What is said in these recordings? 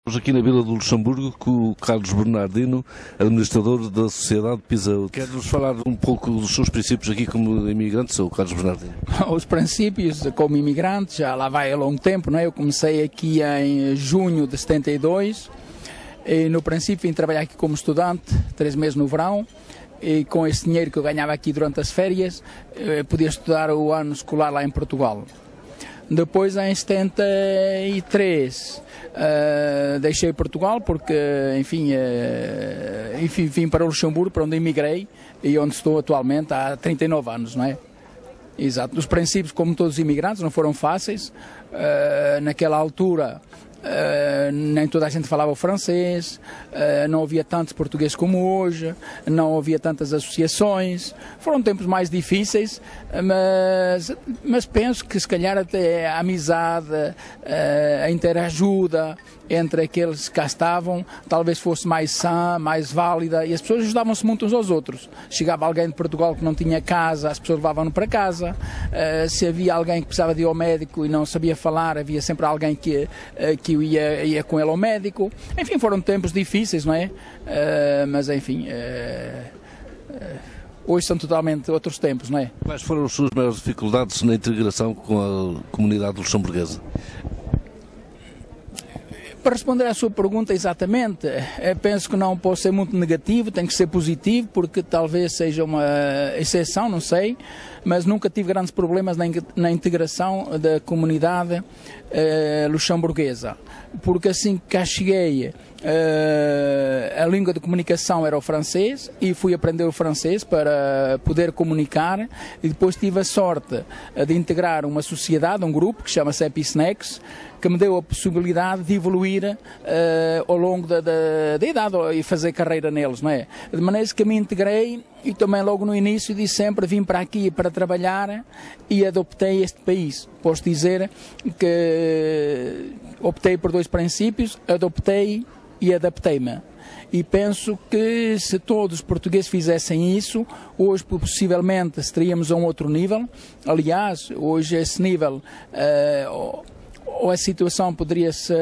Estamos aqui na Vila do Luxemburgo com o Carlos Bernardino, administrador da Sociedade Pisau. Quer-nos falar um pouco dos seus princípios aqui como imigrante, ou Carlos Bernardino? Os princípios como imigrante já lá vai há longo tempo, não é? Eu comecei aqui em junho de 72 e no princípio vim trabalhar aqui como estudante, 3 meses no verão, e com esse dinheiro que eu ganhava aqui durante as férias, podia estudar o ano escolar lá em Portugal. Depois, em 73, deixei Portugal porque, enfim, vim para o Luxemburgo, para onde emigrei e onde estou atualmente há 39 anos, não é? Exato. Os princípios, como todos os imigrantes, não foram fáceis. Naquela altura, nem toda a gente falava o francês, não havia tantos portugueses como hoje, não havia tantas associações. Foram tempos mais difíceis, mas penso que se calhar até a amizade, a interajuda entre aqueles que cá estavam, talvez fosse mais sã, mais válida, e as pessoas ajudavam-se muito uns aos outros. Chegava alguém de Portugal que não tinha casa, as pessoas levavam-no para casa. Se havia alguém que precisava de ir ao médico e não sabia falar, havia sempre alguém que ia com ele ao médico. Enfim, foram tempos difíceis, não é? Mas enfim, hoje são totalmente outros tempos, não é? Quais foram as suas maiores dificuldades na integração com a comunidade luxemburguesa? Para responder à sua pergunta exatamente, penso que não posso ser muito negativo, tem que ser positivo, porque talvez seja uma exceção, não sei, mas nunca tive grandes problemas na integração da comunidade luxemburguesa, porque assim que cá cheguei, a língua de comunicação era o francês e fui aprender o francês para poder comunicar, e depois tive a sorte de integrar uma sociedade, um grupo que chama-se Episnex, que me deu a possibilidade de evoluir ao longo da idade e fazer carreira neles, não é? De maneira que me integrei e também logo no início disse sempre, vim para aqui para trabalhar e adoptei este país. Posso dizer que optei por 2 princípios, adoptei e adaptei-me. E penso que se todos os portugueses fizessem isso, hoje possivelmente estaríamos a um outro nível. Aliás, hoje esse nível, ou a situação poderia-se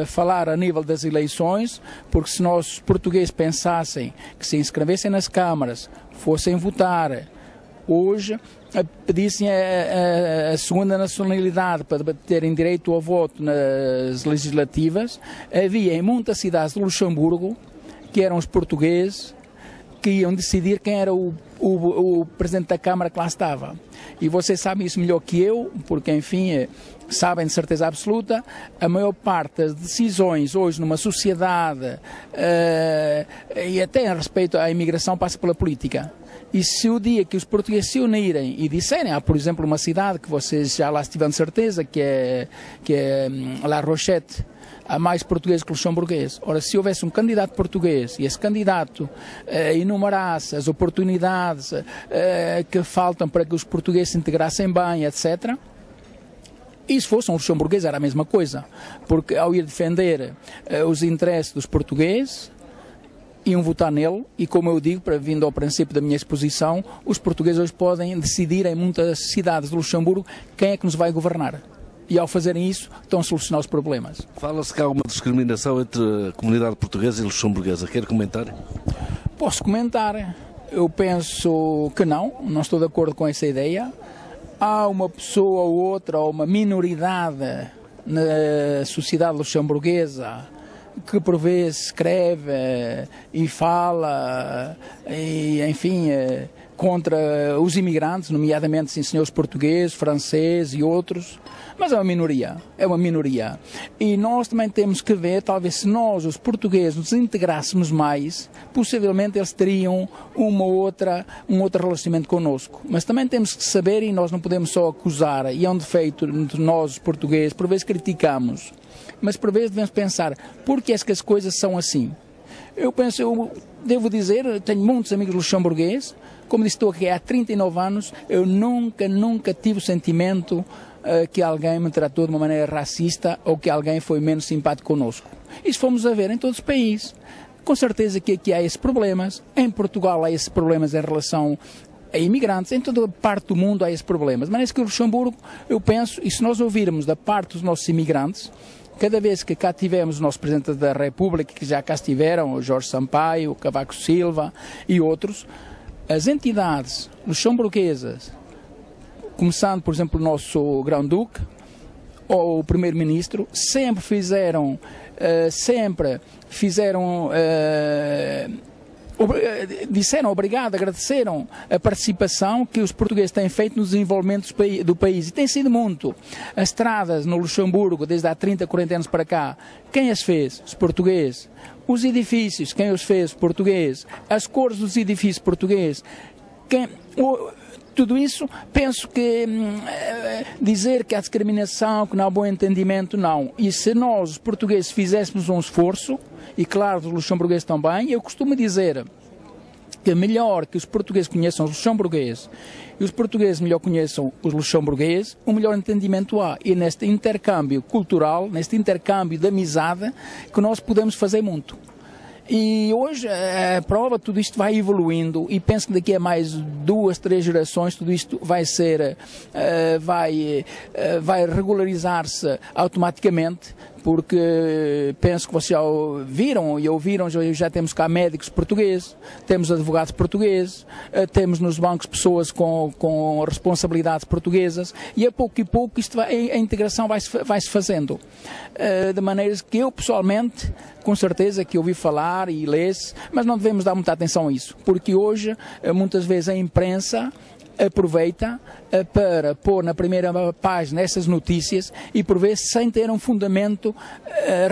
falar a nível das eleições, porque se nós portugueses pensassem que se inscrevessem nas câmaras, fossem votar, hoje pedissem a segunda nacionalidade para terem direito ao voto nas legislativas, havia em muitas cidades do Luxemburgo, que eram os portugueses, que iam decidir quem era o presidente da Câmara que lá estava. E vocês sabem isso melhor que eu, porque, enfim, sabem de certeza absoluta, a maior parte das decisões hoje numa sociedade, e até em respeito à imigração, passa pela política. E se o dia que os portugueses se unirem e disserem, há por exemplo uma cidade que vocês já lá estiveram de certeza, que é La Rochette, há mais portugueses que luxemburgueses. Ora, se houvesse um candidato português e esse candidato enumerasse as oportunidades que faltam para que os portugueses se integrassem bem, etc., e se fosse um luxemburguês era a mesma coisa, porque ao ir defender os interesses dos portugueses, iam votar nele, e como eu digo, vindo ao princípio da minha exposição, os portugueses hoje podem decidir em muitas cidades do Luxemburgo quem é que nos vai governar. E ao fazerem isso, estão a solucionar os problemas. Fala-se que há uma discriminação entre a comunidade portuguesa e luxemburguesa. Quer comentar? Posso comentar. Eu penso que não estou de acordo com essa ideia. Há uma pessoa ou outra, ou uma minoridade na sociedade luxemburguesa que por vezes escreve e fala, e, enfim, contra os imigrantes, nomeadamente, sim, senhores portugueses, franceses e outros, mas é uma minoria. E nós também temos que ver, talvez se nós, os portugueses, nos integrássemos mais, possivelmente eles teriam um outro relacionamento connosco. Mas também temos que saber, e nós não podemos só acusar, e é um defeito entre nós, os portugueses, por vezes criticamos, mas por vezes devemos pensar, por que é que as coisas são assim? Eu devo dizer, tenho muitos amigos luxemburgueses, como disse, estou aqui há 39 anos, eu nunca tive o sentimento que alguém me tratou de uma maneira racista ou que alguém foi menos simpático connosco. Isso fomos a ver em todos os países. Com certeza que aqui há esses problemas, em Portugal há esses problemas em relação a imigrantes, em toda parte do mundo há esses problemas. Mas é que o Luxemburgo, eu penso, e se nós ouvirmos da parte dos nossos imigrantes, cada vez que cá tivemos o nosso Presidente da República, que já cá estiveram, o Jorge Sampaio, o Cavaco Silva e outros, as entidades luxemburguesas, começando, por exemplo, o nosso Grão-Duque ou o Primeiro-Ministro, sempre fizeram disseram obrigado, agradeceram a participação que os portugueses têm feito no desenvolvimento do país. E tem sido muito. As estradas no Luxemburgo, desde há 30, 40 anos para cá, quem as fez? Os portugueses. Os edifícios, quem os fez? Os portugueses. As cores dos edifícios portugueses. Tudo isso, penso que dizer que há discriminação, que não há bom entendimento, não. E se nós, os portugueses, fizéssemos um esforço, e claro, os luxemburgueses também, eu costumo dizer que é melhor que os portugueses conheçam os luxemburgueses e os portugueses melhor conheçam os luxemburgueses, o melhor entendimento há. E neste intercâmbio cultural, neste intercâmbio de amizade, que nós podemos fazer muito. E hoje a prova, tudo isto vai evoluindo e penso que daqui a mais 2, 3 gerações tudo isto vai ser, vai regularizar-se automaticamente, porque penso que vocês já viram e ouviram, já temos cá médicos portugueses, temos advogados portugueses, temos nos bancos pessoas com responsabilidades portuguesas e a pouco isto a integração vai-se fazendo. De maneiras que eu pessoalmente, com certeza que ouvi falar e lê-se, mas não devemos dar muita atenção a isso, porque hoje muitas vezes a imprensa aproveita para pôr na primeira página essas notícias e por vezes sem ter um fundamento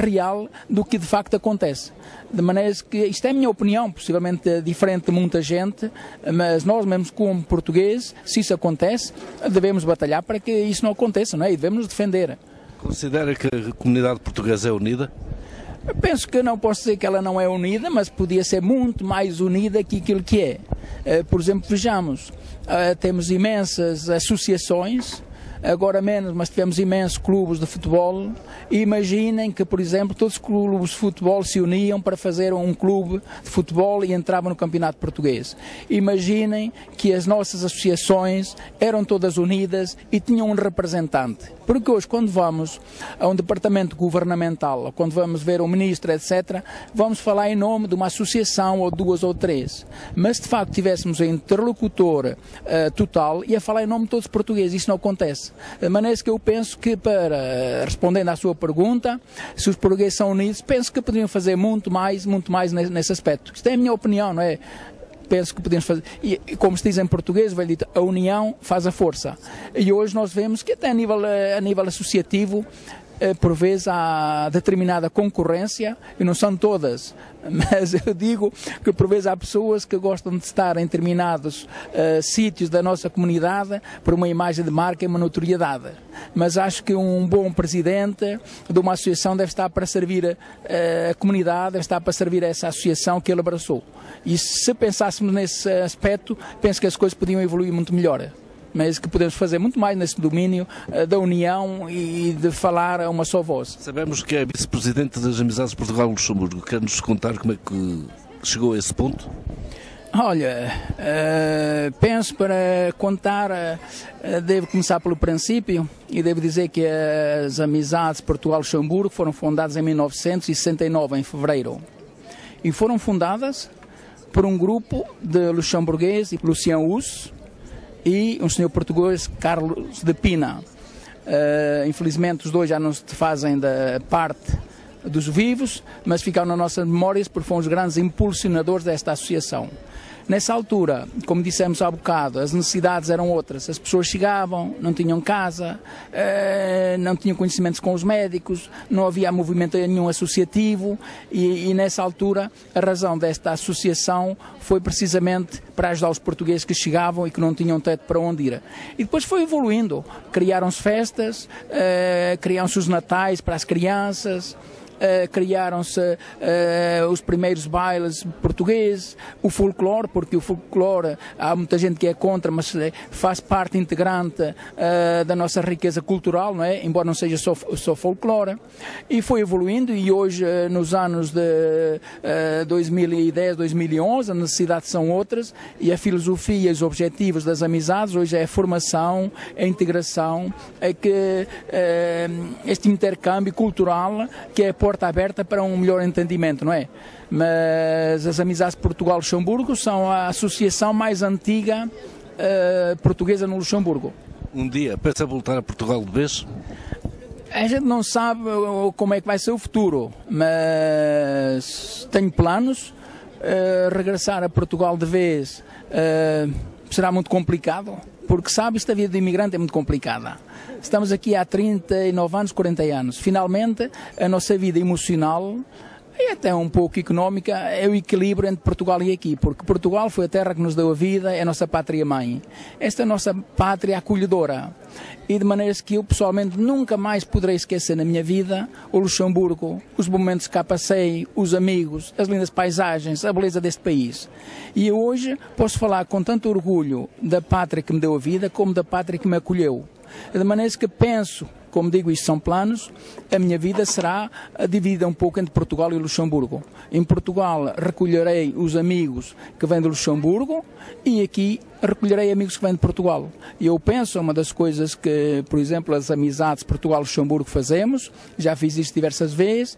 real do que de facto acontece. De maneira que, isto é a minha opinião, possivelmente diferente de muita gente, mas nós mesmos como portugueses, se isso acontece, devemos batalhar para que isso não aconteça, não é? E devemos nos defender. Considera que a comunidade portuguesa é unida? Eu penso que não posso dizer que ela não é unida, mas podia ser muito mais unida que aquilo que é. Por exemplo, vejamos, temos imensas associações, agora menos, mas tivemos imensos clubes de futebol, e imaginem que, por exemplo, todos os clubes de futebol se uniam para fazer um clube de futebol e entravam no campeonato português. Imaginem que as nossas associações eram todas unidas e tinham um representante. Porque hoje, quando vamos a um departamento governamental, ou quando vamos ver um ministro, etc., vamos falar em nome de uma associação, ou 2 ou 3. Mas, se de facto tivéssemos um interlocutor total, ia falar em nome de todos os portugueses. Isso não acontece. De maneira que eu penso que, respondendo à sua pergunta, se os portugueses são unidos, penso que poderiam fazer muito mais nesse aspecto. Isto é a minha opinião, não é? Penso que podemos fazer, e como se diz em português, velho dito, a união faz a força. E hoje nós vemos que até a nível associativo, por vezes há determinada concorrência, e não são todas, mas eu digo que por vezes há pessoas que gostam de estar em determinados sítios da nossa comunidade por uma imagem de marca e uma notoriedade. Mas acho que um bom presidente de uma associação deve estar para servir a comunidade, deve estar para servir a essa associação que ele abraçou. E se pensássemos nesse aspecto, penso que as coisas podiam evoluir muito melhor. Mas que podemos fazer muito mais nesse domínio da união e de falar a uma só voz. Sabemos que é vice-presidente das Amizades Portugal-Luxemburgo. Quer-nos contar como é que chegou a esse ponto? Olha, penso para contar, devo começar pelo princípio e devo dizer que as Amizades Portugal-Luxemburgo foram fundadas em 1969, em fevereiro. E foram fundadas por um grupo de luxemburgueses, Lucien Hus, e um senhor português, Carlos de Pina. Infelizmente os dois já não se fazem da parte dos vivos, mas ficaram nas nossas memórias porque foram os grandes impulsionadores desta associação. Nessa altura, como dissemos há bocado, as necessidades eram outras. As pessoas chegavam, não tinham casa, não tinham conhecimentos com os médicos, não havia movimento nenhum associativo e nessa altura a razão desta associação foi precisamente para ajudar os portugueses que chegavam e que não tinham teto para onde ir. E depois foi evoluindo. Criaram-se festas, criaram-se os natais para as crianças, criaram-se os primeiros bailes portugueses, o folclore, porque o folclore, há muita gente que é contra, mas faz parte integrante da nossa riqueza cultural, não é? Embora não seja só folclore, e foi evoluindo, e hoje, nos anos de 2010, 2011, as necessidades são outras, e a filosofia e os objetivos das amizades hoje é a formação, a integração, é que este intercâmbio cultural, que é a porta aberta para um melhor entendimento, não é? Mas as amizades Portugal-Luxemburgo são a associação mais antiga portuguesa no Luxemburgo. Um dia pensa voltar a Portugal de vez? A gente não sabe como é que vai ser o futuro, mas tenho planos. Regressar a Portugal de vez será muito complicado, porque sabe, esta vida de imigrante é muito complicada. Estamos aqui há 39 anos, 40 anos. Finalmente, a nossa vida emocional e até um pouco económica é o equilíbrio entre Portugal e aqui, porque Portugal foi a terra que nos deu a vida, é a nossa pátria-mãe. Esta é a nossa pátria acolhedora. E de maneiras que eu pessoalmente nunca mais poderei esquecer na minha vida o Luxemburgo, os momentos que cá passei, os amigos, as lindas paisagens, a beleza deste país. E eu hoje posso falar com tanto orgulho da pátria que me deu a vida, como da pátria que me acolheu. De maneiras que penso, como digo, isto são planos, a minha vida será dividida um pouco entre Portugal e Luxemburgo. Em Portugal recolherei os amigos que vêm do Luxemburgo e aqui recolherei amigos que vêm de Portugal. E eu penso, uma das coisas que, por exemplo, as amizades Portugal-Luxemburgo fazemos, já fiz isto diversas vezes,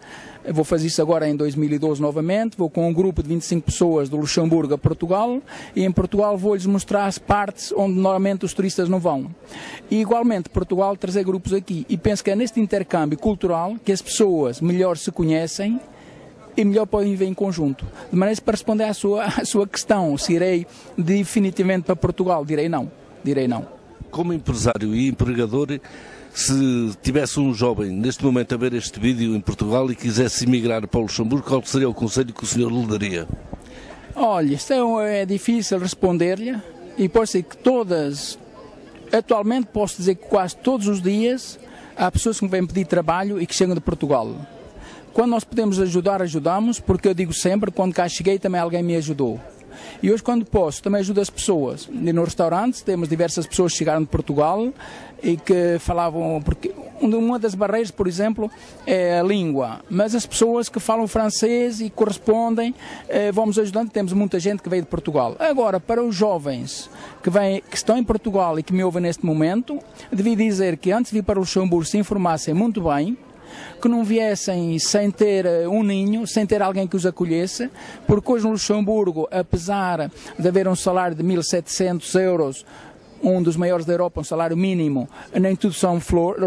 vou fazer isso agora em 2012 novamente, vou com um grupo de 25 pessoas do Luxemburgo a Portugal, e em Portugal vou-lhes mostrar as partes onde normalmente os turistas não vão. E igualmente Portugal trazer grupos aqui, e penso que é neste intercâmbio cultural que as pessoas melhor se conhecem e melhor podem viver em conjunto. De maneira que, para responder à sua questão, se irei definitivamente para Portugal, direi não. Como empresário e empregador, se tivesse um jovem neste momento a ver este vídeo em Portugal e quisesse emigrar para o Luxemburgo, qual seria o conselho que o senhor lhe daria? Olha, isto é difícil responder-lhe, e pode ser que atualmente posso dizer que quase todos os dias há pessoas que me vêm pedir trabalho e que chegam de Portugal. Quando nós podemos ajudar, ajudamos, porque eu digo sempre, quando cá cheguei também alguém me ajudou. E hoje, quando posso, também ajudo as pessoas. E no restaurante temos diversas pessoas que chegaram de Portugal e que falavam, porque uma das barreiras, por exemplo, é a língua, mas as pessoas que falam francês e correspondem, vamos ajudando, temos muita gente que veio de Portugal. Agora, para os jovens que estão em Portugal e que me ouvem neste momento, devia dizer que antes de vir para o Luxemburgo se informassem muito bem, que não viessem sem ter um ninho, sem ter alguém que os acolhesse, porque hoje no Luxemburgo, apesar de haver um salário de 1.700 euros, um dos maiores da Europa, um salário mínimo, nem tudo são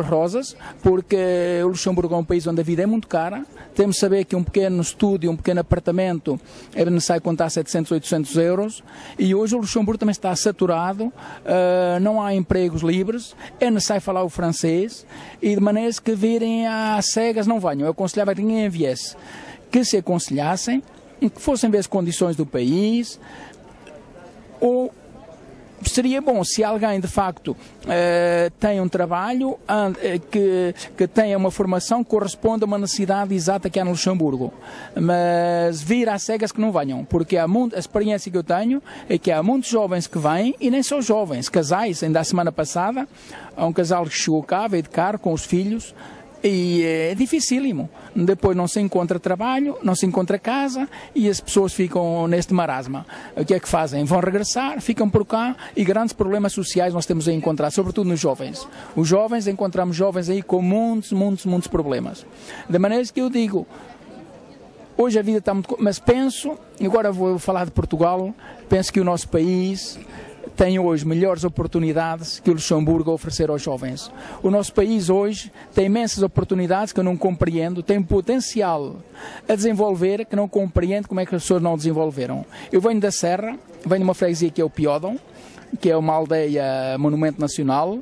rosas, porque o Luxemburgo é um país onde a vida é muito cara. Temos de saber que um pequeno estúdio, um pequeno apartamento, é necessário contar 700, 800 euros, e hoje o Luxemburgo também está saturado, não há empregos livres, é necessário falar o francês, e de maneiras que virem às cegas não venham. Eu aconselhava que ninguém viesse, que se aconselhassem, que fossem ver as condições do país, ou seria bom se alguém de facto tem um trabalho que tenha uma formação que corresponda a uma necessidade exata que há no Luxemburgo, mas vir às cegas que não venham, porque a experiência que eu tenho é que há muitos jovens que vêm, e nem só jovens, casais. Ainda a semana passada há um casal que chegou cá, veio de carro com os filhos, e é dificílimo. Depois não se encontra trabalho, não se encontra casa, e as pessoas ficam neste marasma. O que é que fazem? Vão regressar, ficam por cá, e grandes problemas sociais nós temos a encontrar, sobretudo nos jovens. Os jovens, encontramos jovens aí com muitos problemas. De maneira que eu digo, hoje a vida está muito... Mas penso, agora vou falar de Portugal, penso que o nosso país tem hoje melhores oportunidades que o Luxemburgo a oferecer aos jovens. O nosso país hoje tem imensas oportunidades que eu não compreendo, tem potencial a desenvolver que não compreendo como é que as pessoas não desenvolveram. Eu venho da Serra, venho de uma freguesia que é o Piódão, que é uma aldeia monumento nacional,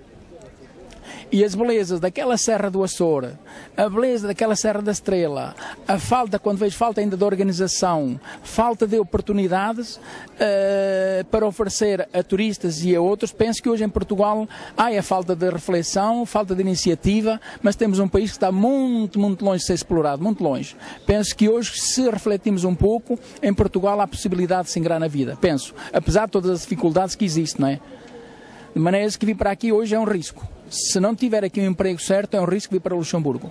E as belezas daquela Serra do Açor, a beleza daquela Serra da Estrela, a falta, quando vejo falta ainda de organização, falta de oportunidades para oferecer a turistas e a outros, penso que hoje em Portugal há a falta de reflexão, falta de iniciativa, mas temos um país que está muito, muito longe de ser explorado, muito longe. Penso que hoje, se refletimos um pouco, em Portugal há possibilidade de se ingrar na vida, penso, apesar de todas as dificuldades que existem, não é? De maneira que vir para aqui hoje é um risco. Se não tiver aqui um emprego certo, é um risco vir para Luxemburgo.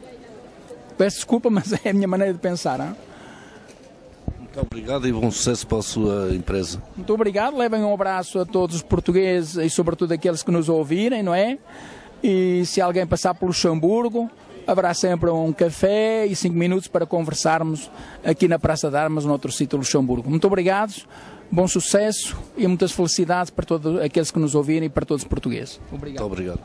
Peço desculpa, mas é a minha maneira de pensar. Hein? Muito obrigado e bom sucesso para a sua empresa. Muito obrigado. Levem um abraço a todos os portugueses e sobretudo aqueles que nos ouvirem, não é? E se alguém passar por Luxemburgo, haverá sempre um café e 5 minutos para conversarmos aqui na Praça de Armas, no outro sítio de Luxemburgo. Muito obrigado. Bom sucesso e muitas felicidades para todos aqueles que nos ouvirem e para todos os portugueses. Obrigado. Muito obrigado.